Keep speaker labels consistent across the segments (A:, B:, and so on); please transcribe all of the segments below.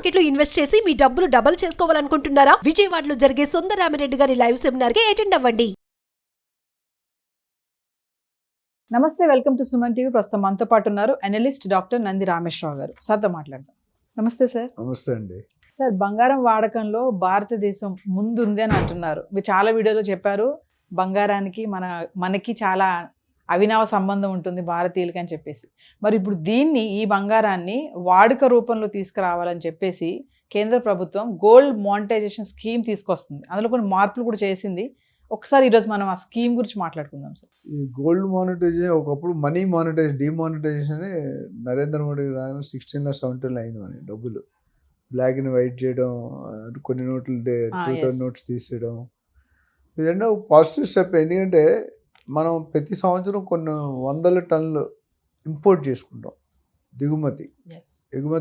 A: Market లో invest చేసి మీ డబ్బులు డబుల్ చేసుకోవాలనుకుంటున్నారా? విజయవాడలో జరిగే సుందరరామిరెడ్డి గారి లైవ్ సెమినార్ కి అటెండ్ అవ్వండి.
B: నమస్తే, వెల్కమ్ టు సుమన్ టీవీ. ప్రస్తుతం మనతో పాటు ఉన్నారు అనలిస్ట్ డాక్టర్ నంది రామేశ్వరరావు గారు. సార్తో మాట్లాడదాం. నమస్తే సార్.
C: నమస్తే అండి.
B: సార్, బంగారం వాడకంలో భారతదేశం ముందుంది అని అంటున్నారు. మీరు చాలా వీడియోలో చెప్పారు, బంగారానికి మనకి చాలా అవినావ సంబంధం ఉంటుంది భారతీయులకి అని చెప్పేసి. మరి ఇప్పుడు ఈ బంగారాన్ని వాడుక రూపంలో తీసుకురావాలని చెప్పేసి కేంద్ర ప్రభుత్వం గోల్డ్ మానిటైజేషన్ స్కీమ్ తీసుకొస్తుంది. అందులో కొన్ని మార్పులు కూడా చేసింది. ఒకసారి ఈరోజు మనం ఆ స్కీమ్ గురించి మాట్లాడుకుందాం సార్.
C: ఈ గోల్డ్ మానిటైజేషన్ ఒకప్పుడు మనీ డిమానిటైజేషన్ నరేంద్ర మోడీ రాగానే 16 17 అయింది. మన డబ్బులు బ్లాక్ అండ్ వైట్ చేయడం, కొన్ని నోట్లు 2000 నోట్స్ తీసేయడం, ఇదంటే ఒక పాజిటివ్ స్టెప్. ఎందుకంటే మనం ప్రతి సంవత్సరం కొన్ని వందల టన్నులు ఇంపోర్ట్ చేసుకుంటాం. ఎగుమతి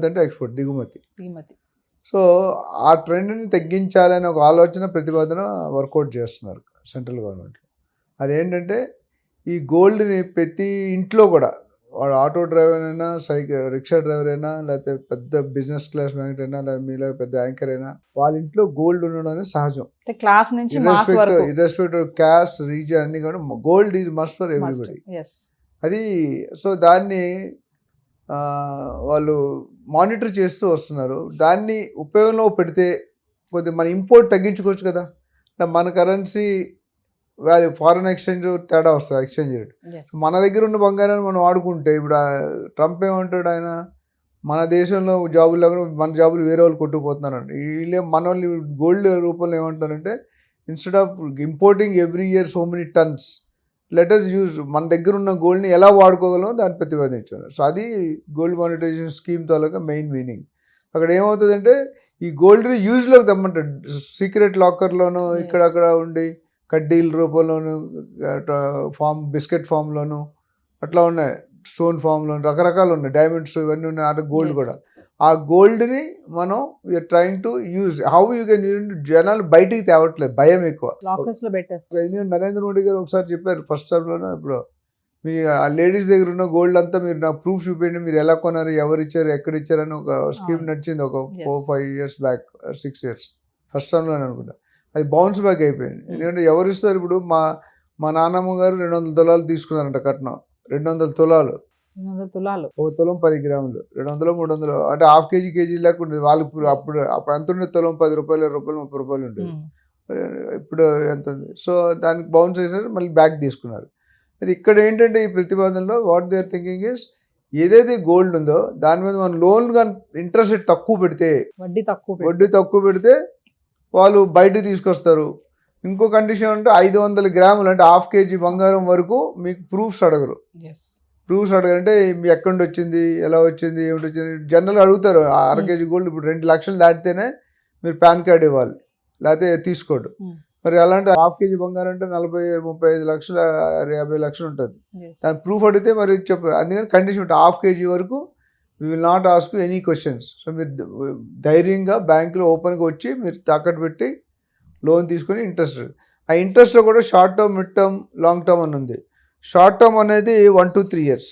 C: అంటే ఎక్స్పోర్ట్, దిగుమతి. సో ఆ ట్రెండ్ని తగ్గించాలని ఒక ఆలోచన, ప్రతిపాదన వర్కౌట్ చేస్తున్నారు సెంట్రల్ గవర్నమెంట్. అదేంటంటే ఈ గోల్డ్ని ప్రతి ఇంట్లో కూడా, వాడు ఆటో డ్రైవర్ అయినా, రిక్షా డ్రైవర్ అయినా, లేకపోతే పెద్ద బిజినెస్ క్లాస్ మ్యాగ్నెట్ అయినా, లేదా మీలో పెద్ద యాంకర్ అయినా, వాళ్ళ ఇంట్లో గోల్డ్ ఉండడం అనేది సహజం.
B: క్లాస్ నుంచి
C: ఇర్రెస్పెక్టివ్ క్యాస్ట్, రీజియన్ అన్ని కూడా gold is must for everybody. అది సో దాన్ని వాళ్ళు మానిటర్ చేస్తూ వస్తున్నారు. దాన్ని ఉపయోగంలో పెడితే కొద్దిగా మన ఇంపోర్ట్ తగ్గించుకోవచ్చు కదా. మన కరెన్సీ వాల్యూ, ఫారెన్ ఎక్స్చేంజ్ తేడా వస్తుంది, ఎక్స్చేంజ్ రేట్. మన దగ్గర ఉన్న బంగారాన్ని మనం వాడుకుంటే, ఇప్పుడు ట్రంప్ ఏమంటాడు, ఆయన మన దేశంలో జాబులు లేకుండా మన జాబులు వేరే వాళ్ళు కొట్టుకుపోతున్నారంట. వీళ్ళే మన వాళ్ళు గోల్డ్ రూపంలో ఏమంటారంటే, instead of importing every year so many turns, letters use మన దగ్గర ఉన్న గోల్డ్ని ఎలా వాడుకోగలమో దాన్ని ప్రతిపాదించారు. సో అది గోల్డ్ మానిటైజేషన్ స్కీమ్ తాలూకా మెయిన్ మీనింగ్. అక్కడ ఏమవుతుందంటే, ఈ గోల్డ్ని యూజ్లోకి తెమ్మంటాడు. సీక్రెట్ లాకర్లోనూ ఇక్కడక్కడ ఉండి, కడ్డీల రూపంలోను, బిస్కెట్ ఫామ్లోను అట్లా ఉన్నాయి, స్టోన్ ఫామ్లోను రకరకాలు ఉన్నాయి, డైమండ్స్ ఇవన్నీ ఉన్నాయి. అట్లా గోల్డ్ కూడా. ఆ గోల్డ్ని మనం you are trying to use. How you can use. జనాలు బయటికి తేవట్లేదు, భయం ఎక్కువ. నరేంద్ర మోడీ గారు ఒకసారి చెప్పారు ఫస్ట్ టర్మ్లోనే, ఇప్పుడు మీ ఆ లేడీస్ దగ్గర ఉన్న గోల్డ్ అంతా మీరు నాకు ప్రూఫ్ చూపించండి, మీరు ఎలా కొన్నారు, ఎవరు ఇచ్చారు, ఎక్కడ ఇచ్చారని ఒక స్కీమ్ నడిచింది ఒక 4-5 years బ్యాక్, 6 years ఫస్ట్ టర్మ్లోనే అనుకుంటా. అది బౌన్స్ బ్యాక్ అయిపోయింది. ఎందుకంటే ఎవరు ఇస్తారు. ఇప్పుడు మా నాన్నమ్మ గారు 200 తులాలు తీసుకున్నారంట కట్నం. 200 తులాలు, ఒక తులం 10 గ్రాములు, 200 300 అంటే ½ కేజీ లేకుండా వాళ్ళకి అప్పుడు ఎంత ఉండేది, తులం 10 రూపాయలు, 20 రూపాయలు, 30 రూపాయలు ఉండేది. ఇప్పుడు ఎంత ఉంది. సో దానికి బౌన్స్ చేశారు, మళ్ళీ బ్యాక్ తీసుకున్నారు. అది ఇక్కడ ఏంటంటే ఈ ప్రతిపాదనలో what they are thinking is, ఏదైతే గోల్డ్ ఉందో దాని మీద మనం లోన్ కానీ ఇంట్రెస్ట్ రేట్ తక్కువ పెడితే, వడ్డీ తక్కువ పెడితే వాళ్ళు బయట తీసుకొస్తారు. ఇంకో కండిషన్ అంటే 500 గ్రాములు అంటే ½ కేజీ బంగారం వరకు మీకు ప్రూఫ్స్ అడగరు. అంటే మీ ఎక్కడి నుండి వచ్చింది, ఎలా వచ్చింది, ఏమిటి వచ్చింది, జనరల్ అడుగుతారు. 1/2 కేజీ గోల్డ్ ఇప్పుడు 2 లక్షలు దాటితేనే మీరు పాన్ కార్డ్ ఇవ్వాలి, లేకపోతే తీసుకోడు. మరి అలాంటి ½ కేజీ బంగారం అంటే 40-35 లక్షలు, 50 లక్షలు ఉంటుంది. దాని ప్రూఫ్ అడిగితే మరి చెప్పారు. అందుకని కండిషన్ ఉంటుంది, ½ కేజీ వరకు we will not ask any questions. So మీరు ధైర్యంగా బ్యాంకులో ఓపెన్గా వచ్చి మీరు తాకట్టు పెట్టి లోన్ తీసుకొని ఇంట్రెస్ట్, ఆ ఇంట్రెస్ట్లో కూడా short term, mid term, long term అని ఉంది. షార్ట్ టర్మ్ అనేది 1 to 3 years,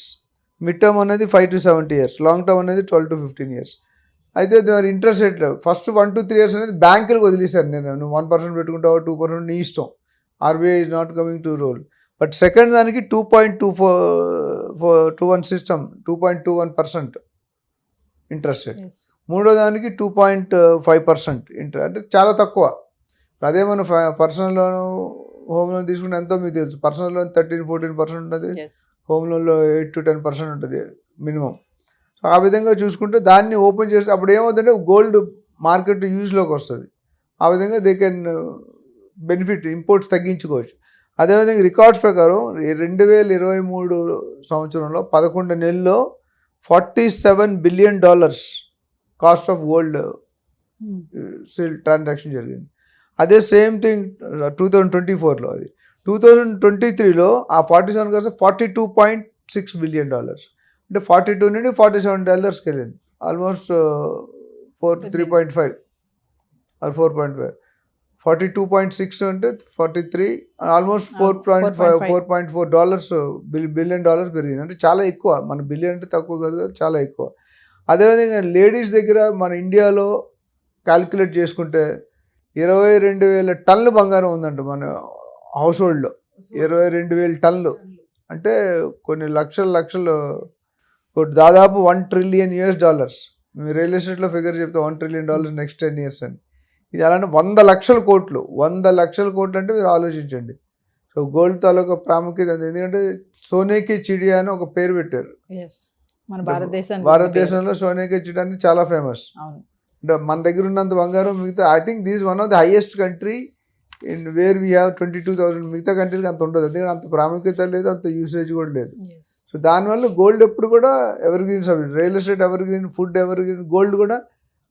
C: మిడ్ టర్మ్ అనేది 5 to 7 years, లాంగ్ టర్మ్ అనేది 12 to 15 years. అయితే మరి interest rate first 1 to 3 years అనేది బ్యాంకులకు వదిలేశారు. నువ్వు 1% పెట్టుకుంటావు, 2% నీ ఇష్టం, RBI is not coming to rule. But second దానికి 2.21 సిస్టమ్, 2.21% ఇంట్రెస్ట్ రేట్. మూడో దానికి 2.5% ఇంట్రెస్ట్, అంటే చాలా తక్కువ. అదే మనం పర్సనల్ లోను, హోమ్ లోన్ తీసుకుంటే ఎంతో మీకు తెలుసు. పర్సనల్ లోన్ 13-14% ఉంటుంది, హోమ్ లోన్లో 8 to 10% ఉంటుంది మినిమం. సో ఆ విధంగా చూసుకుంటే దాన్ని ఓపెన్ చేస్తే అప్పుడు ఏమవుతుందంటే గోల్డ్ మార్కెట్ యూజ్లోకి వస్తుంది. ఆ విధంగా దే కెన్ బెనిఫిట్, ఇంపోర్ట్స్ తగ్గించుకోవచ్చు. అదేవిధంగా రికార్డ్స్ ప్రకారం 2023 సంవత్సరంలో 11 నెలల్లో $47 billion cost of gold sale transaction జరిగింది. అదే సేమ్ థింగ్ 2024లో, అది 2023లో ఆ 47 కాస్త $42.6 billion, అంటే 42 నుండి $47 వెళ్ళింది. Almost 3.5 or 4.5. 42.6 అంటే 43, ఆల్మోస్ట్ $4.4 బిలియన్ డాలర్స్ పెరిగింది. అంటే చాలా ఎక్కువ. మన బిలియన్ అంటే తక్కువ కాదు కదా, చాలా ఎక్కువ. అదేవిధంగా లేడీస్ దగ్గర మన ఇండియాలో క్యాల్కులేట్ చేసుకుంటే 22,000 టన్నులు బంగారం ఉందంట మన హౌస్ హోల్డ్లో. 22,000 టన్నులు అంటే కొన్ని లక్షలు దాదాపు $1 trillion. మీరు రియల్ ఎస్టేట్లో ఫిగర్ చెప్తే $1 trillion నెక్స్ట్ 10 years అని. ఇది అలాంటి 100 లక్షల కోట్లు అంటే మీరు ఆలోచించండి. సో గోల్డ్ తాలూకా ప్రాముఖ్యత అంతే. ఎందుకంటే సోనేకి చిడియా అని ఒక పేరు పెట్టారు.
B: మన
C: భారతదేశంలో సోనేకి చిడియా అనేది చాలా ఫేమస్. అంటే మన దగ్గర ఉన్నంత బంగారం మిగతా I think this one of the highest country in where we have 22,000. మిగతా కంట్రీకి అంత ఉండదు, ఎందుకంటే అంత ప్రాముఖ్యత లేదు, అంత యూసేజ్ కూడా లేదు. సో దానివల్ల గోల్డ్ ఎప్పుడు కూడా ever green subject. Real estate ever green, food ever green, gold కూడా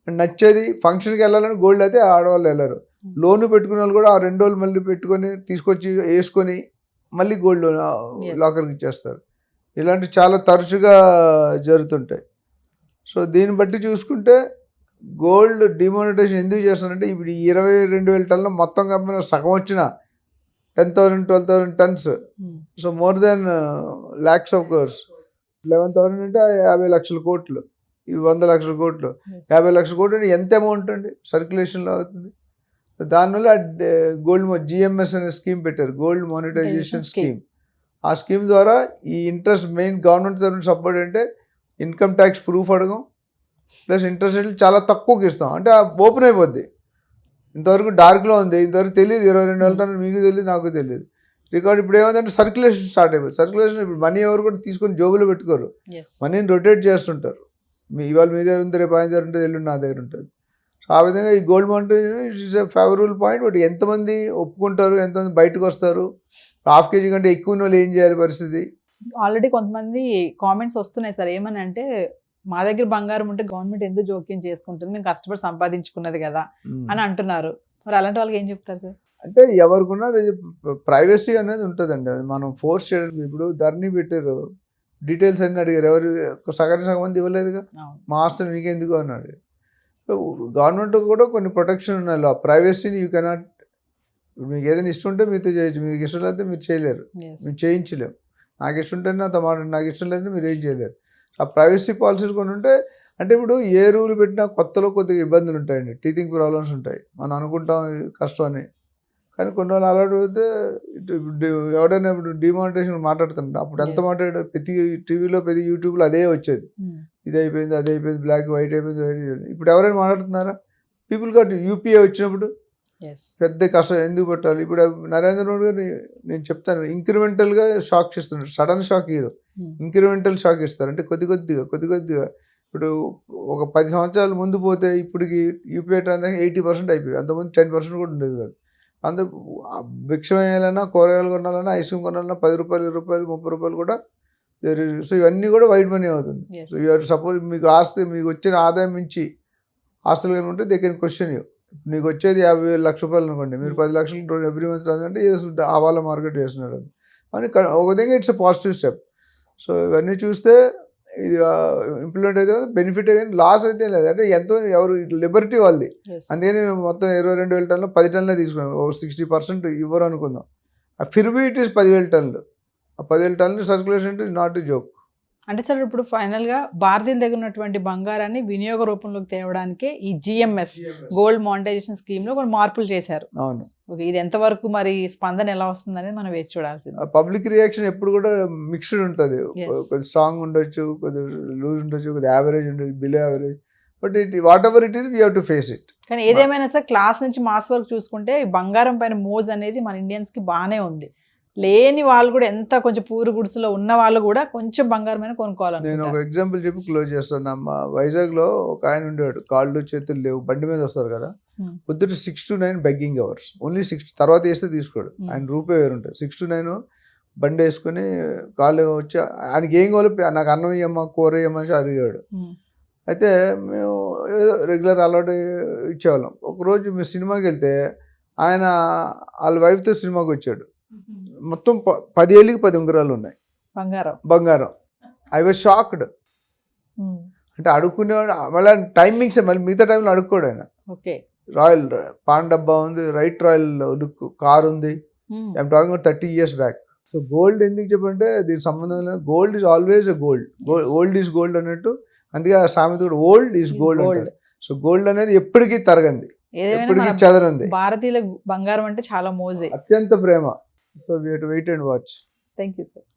C: నచ్చేది. ఫంక్షన్కి వెళ్ళాలని గోల్డ్ అయితే ఆడవాళ్ళు వెళ్ళరు. లోన్ పెట్టుకునే వాళ్ళు కూడా ఆ 2 రోజులు మళ్ళీ పెట్టుకొని తీసుకొచ్చి వేసుకొని మళ్ళీ గోల్డ్ లాకర్కి ఇచ్చేస్తారు. ఇలాంటివి చాలా తరచుగా జరుగుతుంటాయి. సో దీన్ని బట్టి చూసుకుంటే గోల్డ్ డిమానిటైజేషన్ ఎందుకు చేస్తారంటే ఇప్పుడు 22,000 టన్నులు మొత్తం కంపెనీ సగం వచ్చిన 10,000 12,000 turns. So more than lakhs of crores. 11,000 అంటే 50 లక్షల కోట్లు, ఇవి 100 లక్షల కోట్లు. 50 లక్షల కోట్లు అంటే ఎంత అమౌంట్ అండి సర్క్యులేషన్లో అవుతుంది. దానివల్ల గోల్డ్ GMS అనే స్కీమ్ పెట్టారు, గోల్డ్ మానిటైజేషన్ స్కీమ్. ఆ స్కీమ్ ద్వారా ఈ ఇంట్రెస్ట్ మెయిన్ గవర్నమెంట్ తరఫున సపోర్ట్ అంటే ఇన్కమ్ ట్యాక్స్ ప్రూఫ్ అడగం, ప్లస్ ఇంట్రెస్ట్ రేట్లు చాలా తక్కువకి ఇస్తాం. అంటే ఓపెన్ అయిపోద్ది. ఇంతవరకు డార్క్లో ఉంది, ఇంతవరకు తెలియదు. 22,000 టన్నులు మీకు తెలియదు, నాకు తెలియదు. రికార్డ్ ఇప్పుడు ఏమైందంటే సర్క్యులేషన్ స్టార్ట్ అయిపోతుంది. సర్క్యులేషన్ ఇప్పుడు మనీ ఎవరు కూడా తీసుకొని జోబులో పెట్టుకోరు, మనీని రొటేట్ చేస్తుంటారు. ఇవాళ మీ దగ్గర ఉంది, రేపు ఆయన దగ్గర ఉంటుంది, ఎల్లుండి నా దగ్గర ఉంటుంది. సో ఆ విధంగా ఈ gold monetization it's a favourable point. But ఎంతమంది ఒప్పుకుంటారు, ఎంతమంది బయటకు వస్తారు, ½ kg కంటే ఎక్కువ వాళ్ళు ఏం చేయాలి పరిస్థితి.
B: ఆల్రెడీ కొంతమంది కామెంట్స్ వస్తున్నాయి సార్, ఏమని అంటే మా దగ్గర బంగారం ఉంటే గవర్నమెంట్ ఎందుకు జోక్యం చేసుకుంటుంది, మేము కష్టపడి సంపాదించుకున్నది కదా అని అంటున్నారు. మరి అలాంటి వాళ్ళకి ఏం చెప్తారు సార్?
C: అంటే ఎవరికున్నా ప్రైవసీ అనేది ఉంటుందండి, అది మనం ఫోర్స్ చేయడానికి. ఇప్పుడు ధరణి పెట్టారు, డీటెయిల్స్ అన్నీ అడిగారు, ఎవరు సగం మంది ఇవ్వలేదుగా. మా ఆస్తులు నీకెందుకు అన్నాడు. గవర్నమెంట్ కూడా కొన్ని ప్రొటెక్షన్ ఉన్నాయి. ప్రైవసీని యూ కెనాట్, మీకు ఏదైనా ఇష్టం ఉంటే మీతో చేయొచ్చు, మీకు ఇష్టం లేకపోతే మీరు చేయలేరు, మీరు చేయించలేము. నాకు ఇష్టం ఉంటేనే నాతో మాట, నాకు ఇష్టం లేదంటే మీరు ఏం చేయలేరు. ఆ ప్రైవసీ పాలసీలు కొన్ని ఉంటాయి. అంటే ఇప్పుడు ఏ రూల్ పెట్టినా కొత్తలో కొద్దిగా ఇబ్బందులు ఉంటాయండి, టీచింగ్ ప్రాబ్లమ్స్ ఉంటాయి. మనం అనుకుంటాం కష్టం అని, కానీ కొన్ని రోజులు అలవాటు అయితే ఎవడైనా ఇప్పుడు డిమానిటైజేషన్ మాట్లాడుతుంటా, అప్పుడు ఎంత మాట్లాడారు, ప్రతి టీవీలో ప్రతి యూట్యూబ్లో అదే వచ్చేది, ఇది అయిపోయింది, అది అయిపోయింది, బ్లాక్ వైట్ అయిపోయింది. ఇప్పుడు ఎవరైనా మాట్లాడుతున్నారా? పీపుల్ గట్ యూపీఏ వచ్చినప్పుడు పెద్ద కష్టం ఎందుకు పెట్టాలి. ఇప్పుడు నరేంద్ర మోడీ గారు నేను చెప్తాను, ఇంక్రిమెంటల్గా షాక్ ఇస్తున్నారు, sudden shock hero. Incremental shock ఇస్తారు, అంటే కొద్ది కొద్దిగా. ఇప్పుడు ఒక 10 సంవత్సరాల ముందు పోతే ఇప్పటికి యూపీఐ ట్రాన్సాక్షన్ 80% అయిపోయి, అంతకుముందు 10% కూడా ఉండేది కాదు. అందరూ భిక్షం వేయాలన్నా, కూరగాయలు కొనాలన్నా, ఐస్ క్రీమ్ కొనాలన్నా ₹10, ₹20, ₹30 కూడా. సో ఇవన్నీ కూడా వైట్ మనీ అవుతుంది. సో యూఆర్ సపోజ్ మీకు ఆస్తి, మీకు వచ్చిన ఆదాయం మించి ఆస్తులు కానీ ఉంటే దే కెన్ క్వశ్చన్ యూ. మీకు వచ్చేది ₹50,000 లక్ష అనుకోండి, మీరు 10 లక్షలు ఎవ్రీ మంత్ రాదంటే ఏదో ఆవాల మార్కెట్ చేస్తున్నాడు అని ఒక విధంగా it's a positive step. So ఇవన్నీ చూస్తే ఇది ఇంప్లిమెంట్ అయితే బెనిఫిట్, కానీ లాస్ అయితే లేదు. అంటే ఎంతో ఎవరు లిబర్టీ వాళ్ళది. అందుకని మొత్తం 22,000 టన్నులు 10 టన్నులే తీసుకున్నాం, 60% ఇవ్వరు అనుకుందాం. ఆ ఫిర్బీ ఇట్ ఈస్ 10,000 టన్నులు. ఆ 10,000 టన్నులు సర్క్యులేషన్ అంటే నాట్ ఎ జోక్.
B: అంటే సార్ ఇప్పుడు ఫైనల్గా భారతీయుల దగ్గర ఉన్నటువంటి బంగారాన్ని వినియోగ రూపంలోకి తేవడానికే ఈ GMS గోల్డ్ మానిటైజేషన్ స్కీమ్లో కొన్ని మార్పులు చేశారు.
C: అవును.
B: ఓకే, ఇది ఎంతవరకు మరి స్పందన ఎలా వస్తుంది అనేది మనం వేచి చూడాల్సింది.
C: పబ్లిక్ రియాక్షన్ ఎప్పుడు కూడా మిక్స్డ్ ఉంటుంది, కొద్ది స్ట్రాంగ్ ఉండొచ్చు, కొద్ది లూజ్ ఉండొచ్చు, కొద్ది యావరేజ్ ఉండొచ్చు, below average. But what ever it is we have to face it.
B: కానీ ఏదేమైనా సార్ క్లాస్ నుంచి మాస్ వరకు చూసుకుంటే బంగారం పైన మోజ్ అనేది మన ఇండియన్స్కి బాగానే ఉంది. లేని వాళ్ళు కూడా, ఎంత కొంచెం పూరు గుడిసెలో ఉన్న వాళ్ళు కూడా కొంచెం బంగారమైన కొనుక్కోవాలి.
C: నేను ఒక ఎగ్జాంపుల్ చెప్పి క్లోజ్ చేస్తాను. మా వైజాగ్లో ఒక ఆయన ఉండేవాడు, కాళ్ళు చేతులు లేవు, బండి మీద వస్తారు కదా, పొద్దుట 6 to 9 బెగ్గింగ్ అవర్స్, ఓన్లీ 6, తర్వాత వేస్తే తీసుకోడు, ఆయన రూపాయి వేరు ఉంటుంది. 6 to 9 బండి వేసుకొని కాళ్ళు వచ్చి ఆయనకి ఏం కావాలి, నాకు అన్నం ఇయ్యమ్మా, కూర ఇయ్యమని అడిగాడు. అయితే మేము ఏదో రెగ్యులర్ అలవాటు ఇచ్చేవాళ్ళం. ఒకరోజు మేము సినిమాకి వెళ్తే ఆయన వాళ్ళ వైఫ్తో సినిమాకి వచ్చాడు. మొత్తం 10 ఏళ్ళకి 10 ఉంగరాలు ఉన్నాయి, బంగారం. I was shocked. అంటే అడుక్కునేవాడు, మళ్ళీ టైమింగ్స్, మళ్ళీ మిగతా టైంలో అడుక్కోడు ఆయన. రాయల్ పాన్ డబ్బా ఉంది, రైట్ రాయల్ లుక్ కార్ ఉంది. I'm talking about 30 years back. So gold ఎందుకు చెప్పంటే దీనికి సంబంధం లేదు, gold is always a gold, old is gold అన్నట్టు. అందుకే ఆ సామెత కూడా ఓల్డ్ ఈజ్ గోల్డ్ అంటారు. సో గోల్డ్ అనేది ఎప్పటికీ తరగంది,
B: ఏదేమైనా
C: ఎప్పటికీ
B: మన
C: చెదరంది,
B: భారతీయుల బంగారం అంటే చాలా మోజే.
C: అత్యంత ప్రేమ. So we have to wait and watch.
B: Thank you sir.